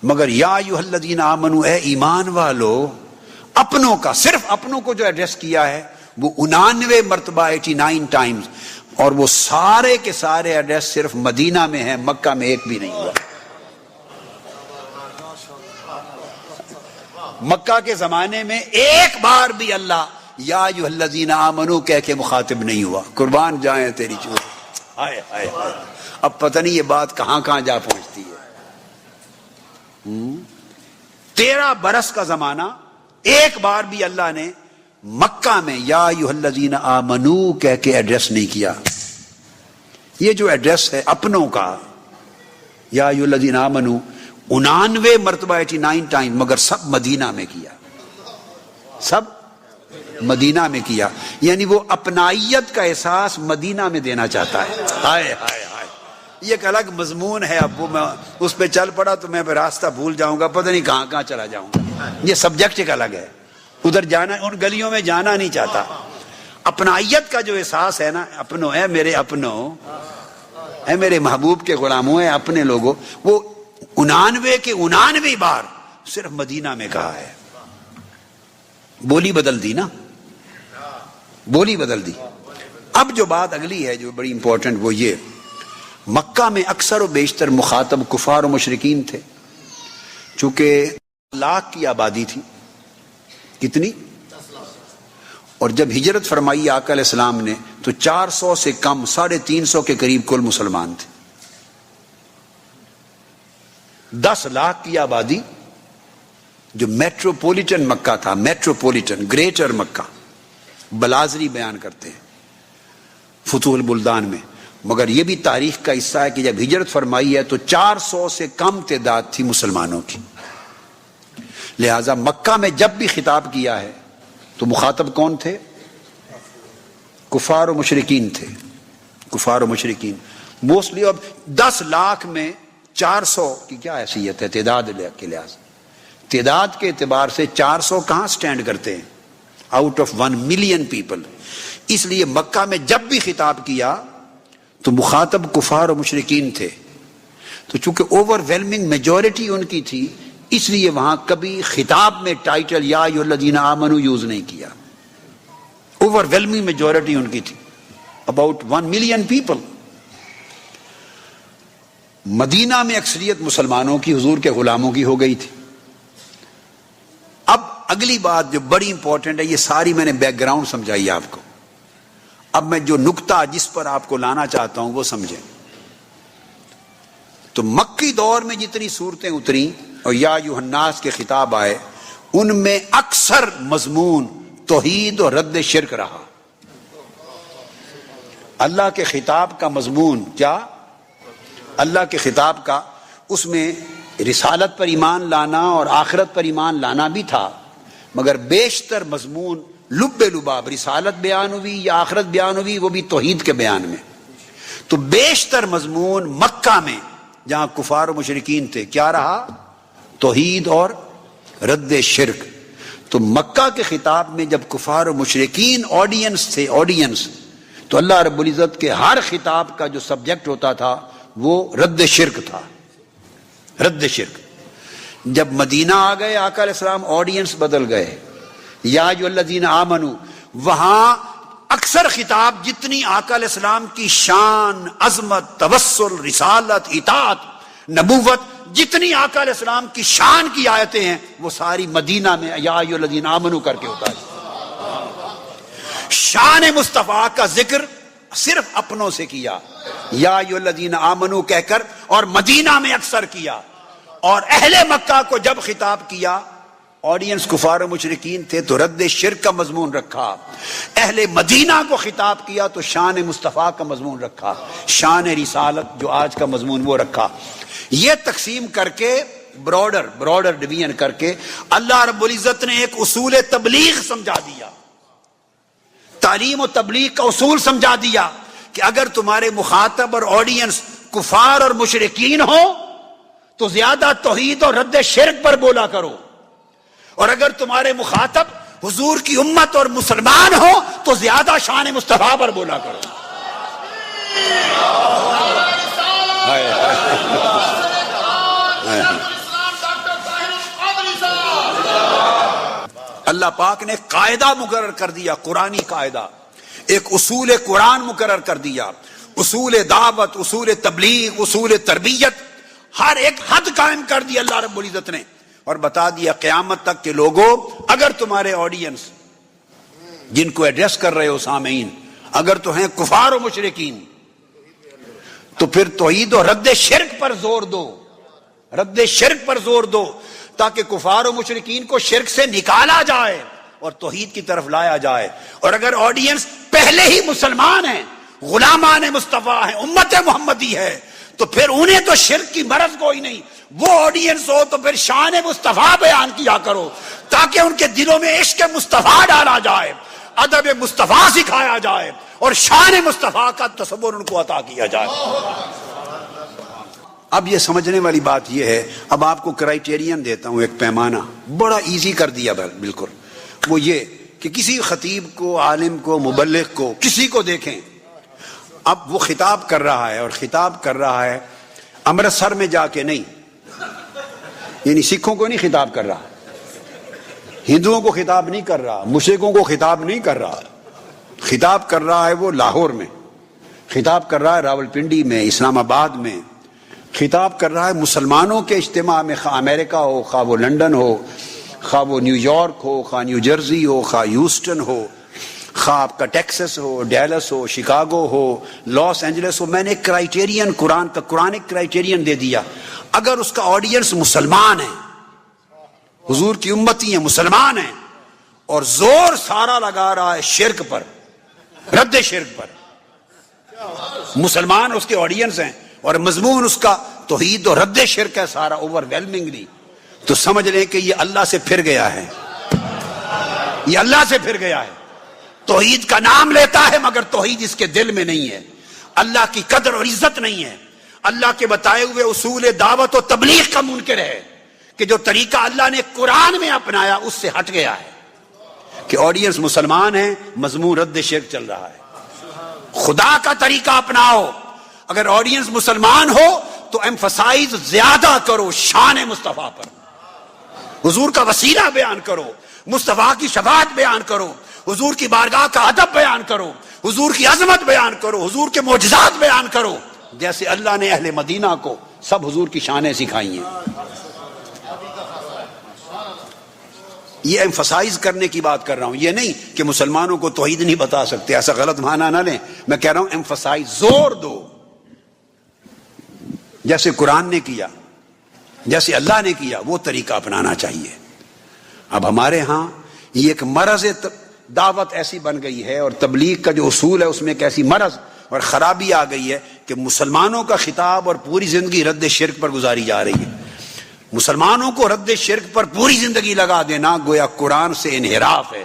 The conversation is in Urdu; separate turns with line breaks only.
مگر یا ایھا الذین آمنو، اے ایمان والو، اپنوں کا، صرف اپنوں کو جو ایڈریس کیا ہے وہ 99 مرتبہ 89 ٹائمز، اور وہ سارے کے سارے ایڈریس صرف مدینہ میں ہیں، مکہ میں ایک بھی نہیں ہوا۔ مکہ کے زمانے میں ایک بار بھی اللہ یا ایھا الذین آمنو کہہ کے مخاطب نہیں ہوا۔ قربان جائیں تیری چوٹ، ہائے ہائے ہائے، اب پتہ نہیں یہ بات کہاں کہاں جا پہنچتی ہے۔ 13 برس کا زمانہ، ایک بار بھی اللہ نے مکہ میں یا ایھا الذین آمنو کہہ کے ایڈریس نہیں کیا۔ یہ جو ایڈریس ہے اپنوں کا، یا ایھا الذین آمنو 99 مرتبہ 89 ٹائم، مگر سب مدینہ میں کیا، سب مدینہ میں کیا، یعنی وہ اپنائیت کا احساس مدینہ میں دینا چاہتا ہے۔ ہائے ہائے ہائے، یہ ایک الگ مضمون ہے، اب وہ میں اس پہ چل پڑا تو میں راستہ بھول جاؤں گا، پتہ نہیں کہاں کہاں چلا جاؤں گا۔ یہ سبجیکٹ ایک الگ ہے، ادھر جانا، ان گلیوں میں جانا نہیں چاہتا۔ اپنائیت کا جو احساس ہے نا، اپنوں، اے میرے اپنوں، اے میرے محبوب کے غلاموں، اے اپنے لوگوں، وہ 99 کے 99 بار صرف مدینہ میں کہا ہے۔ بولی بدل دی نا، بولی بدل دی۔ اب جو بات اگلی ہے جو بڑی امپورٹنٹ، وہ یہ، مکہ میں اکثر و بیشتر مخاطب کفار و مشرکین تھے، چونکہ لاکھ کی آبادی تھی۔ کتنی؟ اور جب ہجرت فرمائی آقا علیہ السلام نے تو 400 سے کم، 350 کے قریب کل مسلمان تھے۔ 10 لاکھ کی آبادی، جو میٹروپولیٹن مکہ تھا، میٹروپولیٹن، گریٹر مکہ، بلازری بیان کرتے ہیں فتوح البلدان میں، مگر یہ بھی تاریخ کا حصہ ہے کہ جب ہجرت فرمائی ہے تو 400 سے کم تعداد تھی مسلمانوں کی۔ لہذا مکہ میں جب بھی خطاب کیا ہے تو مخاطب کون تھے؟ کفار و مشرکین تھے، کفار و مشرکین موسٹلی۔ اب 10 لاکھ میں 400 کی کیا حیثیت ہے تعداد کے لحاظ سے؟ تعداد کے اعتبار سے 400 کہاں سٹینڈ کرتے ہیں آؤٹ آف 1 ملین پیپل؟ اس لیے مکہ میں جب بھی خطاب کیا تو مخاطب کفار و مشرکین تھے، تو چونکہ اوور ویلمنگ میجورٹی ان کی تھی، اس لیے وہاں کبھی خطاب میں ٹائٹل یا ایھا الذین آمنو یوز نہیں کیا۔ اوور ویلمنگ میجورٹی ان کی تھی، اباؤٹ 1 ملین پیپل۔ مدینہ میں اکثریت مسلمانوں کی، حضور کے غلاموں کی ہو گئی تھی۔ اب اگلی بات جو بڑی امپورٹنٹ ہے، یہ ساری میں نے بیک گراؤنڈ سمجھائی آپ کو، اب میں جو نکتہ جس پر آپ کو لانا چاہتا ہوں وہ سمجھیں۔ تو مکی دور میں جتنی صورتیں اتری اور یا ایھا الناس کے خطاب آئے، ان میں اکثر مضمون توحید اور رد شرک رہا۔ اللہ کے خطاب کا مضمون کیا؟ اللہ کے خطاب کا، اس میں رسالت پر ایمان لانا اور آخرت پر ایمان لانا بھی تھا، مگر بیشتر مضمون لب لباب رسالت بیان ہوئی یا آخرت بیان ہوئی، وہ بھی توحید کے بیان میں۔ تو بیشتر مضمون مکہ میں جہاں کفار و مشرکین تھے کیا رہا؟ توحید اور رد شرک۔ تو مکہ کے خطاب میں جب کفار و مشرکین آڈینس تھے، آڈینس، تو اللہ رب العزت کے ہر خطاب کا جو سبجیکٹ ہوتا تھا وہ رد شرک تھا، رد شرک۔ جب مدینہ آ گئے آقا علیہ السلام، آڈینس بدل گئے، یا ایھا الذین آمنو، وہاں اکثر خطاب جتنی آقا علیہ السلام کی شان، عظمت، توسل، رسالت، اطاعت، نبوت، جتنی آقا علیہ السلام کی شان کی آیتیں ہیں وہ ساری مدینہ میں یا ایھا الذین آمنو کر کے اتاری۔ شان مصطفیٰ کا ذکر صرف اپنوں سے کیا، یا ایھا الذین آمنو کہہ کر، اور مدینہ میں اکثر کیا۔ اور اہل مکہ کو جب خطاب کیا، آڈینس کفار و مشرکین تھے تو رد شرک کا مضمون رکھا۔ اہل مدینہ کو خطاب کیا تو شان مصطفیٰ کا مضمون رکھا، شان رسالت جو آج کا مضمون وہ رکھا۔ یہ تقسیم کر کے براڈر ڈویژن کر کے اللہ رب العزت نے ایک اصول تبلیغ سمجھا دیا، تعلیم و تبلیغ کا اصول سمجھا دیا کہ اگر تمہارے مخاطب اور آڈینس کفار اور مشرکین ہو تو زیادہ توحید اور رد شرک پر بولا کرو، اور اگر تمہارے مخاطب حضور کی امت اور مسلمان ہو تو زیادہ شان مصطفیٰ پر بولا کرو۔ اللہ پاک نے قاعدہ مقرر کر دیا، قرآنی قاعدہ، ایک اصول قرآن مقرر کر دیا، اصول دعوت، اصول تبلیغ، اصول تربیت، ہر ایک حد قائم کر دی اللہ رب العزت نے، اور بتا دیا قیامت تک کہ لوگوں اگر تمہارے آڈینس جن کو ایڈریس کر رہے ہو سامعین اگر تو ہیں کفار و مشرکین تو پھر توحید و رد شرک پر زور دو، رد شرک پر زور دو، تاکہ کفار و مشرکین کو شرک سے نکالا جائے اور توحید کی طرف لایا جائے۔ اور اگر آڈینس پہلے ہی مسلمان ہیں، غلامان مصطفیٰ ہیں، امت محمدی ہے، تو پھر انہیں تو شرک کی مرض کوئی نہیں۔ وہ آڈینس ہو تو پھر شان مصطفیٰ بیان کیا کرو تاکہ ان کے دلوں میں عشق مصطفیٰ ڈالا جائے، ادب مصطفیٰ سکھایا جائے اور شان مصطفیٰ کا تصور ان کو عطا کیا جائے۔ اب یہ سمجھنے والی بات یہ ہے، اب آپ کو کرائیٹیرین دیتا ہوں، ایک پیمانہ بڑا ایزی کر دیا بالکل، وہ یہ کہ کسی خطیب کو، عالم کو، مبلغ کو، کسی کو دیکھیں، اب وہ خطاب کر رہا ہے اور خطاب کر رہا ہے امرتسر میں جا کے نہیں، یعنی سکھوں کو نہیں خطاب کر رہا، ہندوؤں کو خطاب نہیں کر رہا، مشرکوں کو خطاب نہیں کر رہا، خطاب کر رہا ہے وہ لاہور میں، خطاب کر رہا ہے راولپنڈی میں، اسلام آباد میں، خطاب کر رہا ہے مسلمانوں کے اجتماع میں، خواہ امریکہ ہو، خواہ وہ لنڈن ہو، خواہ وہ نیو یارک ہو، خواہ نیو جرسی ہو، خواہ ہیوسٹن ہو، خواہ آپ کا ٹیکسس ہو، ڈیلس ہو، شکاگو ہو، لاس اینجلس ہو۔ میں نے کرائیٹیرین قرآن کا، قرآنک کرائیٹیرین دے دیا، اگر اس کا آڈینس مسلمان ہے، حضور کی امتی ہیں، مسلمان ہیں، اور زور سارا لگا رہا ہے شرک پر، رد شرک پر، مسلمان اس کے آڈینس ہیں اور مضمون اس کا توحید و رد شرک ہے سارا اوور ویلمنگلی، تو سمجھ لیں کہ یہ اللہ سے پھر گیا ہے، یہ اللہ سے پھر گیا ہے۔ توحید کا نام لیتا ہے مگر توحید اس کے دل میں نہیں ہے، اللہ کی قدر اور عزت نہیں ہے، اللہ کے بتائے ہوئے اصول دعوت و تبلیغ کا منکر ہے کہ جو طریقہ اللہ نے قرآن میں اپنایا اس سے ہٹ گیا ہے، کہ آڈینس مسلمان ہیں، مضمون رد شرک چل رہا ہے۔ خدا کا طریقہ اپناؤ، اگر آڈینس مسلمان ہو تو ایمفسائز زیادہ کرو شان مصطفیٰ پر، حضور کا وسیلہ بیان کرو، مصطفیٰ کی شفاعت بیان کرو، حضور کی بارگاہ کا ادب بیان کرو، حضور کی عظمت بیان کرو، حضور کے معجزات بیان کرو، جیسے اللہ نے اہل مدینہ کو سب حضور کی شانیں سکھائی ہیں۔ یہ ایمفسائز کرنے کی بات کر رہا ہوں، یہ نہیں کہ مسلمانوں کو توحید نہیں بتا سکتے، ایسا غلط معنی نہ لیں، میں کہہ رہا ہوں ایمفسائز، زور دو، جیسے قرآن نے کیا، جیسے اللہ نے کیا، وہ طریقہ اپنانا چاہیے۔ اب ہمارے ہاں یہ ایک مرض دعوت ایسی بن گئی ہے اور تبلیغ کا جو اصول ہے اس میں ایک ایسی مرض اور خرابی آ گئی ہے کہ مسلمانوں کا خطاب اور پوری زندگی رد شرک پر گزاری جا رہی ہے۔ مسلمانوں کو رد شرک پر پوری زندگی لگا دینا گویا قرآن سے انحراف ہے۔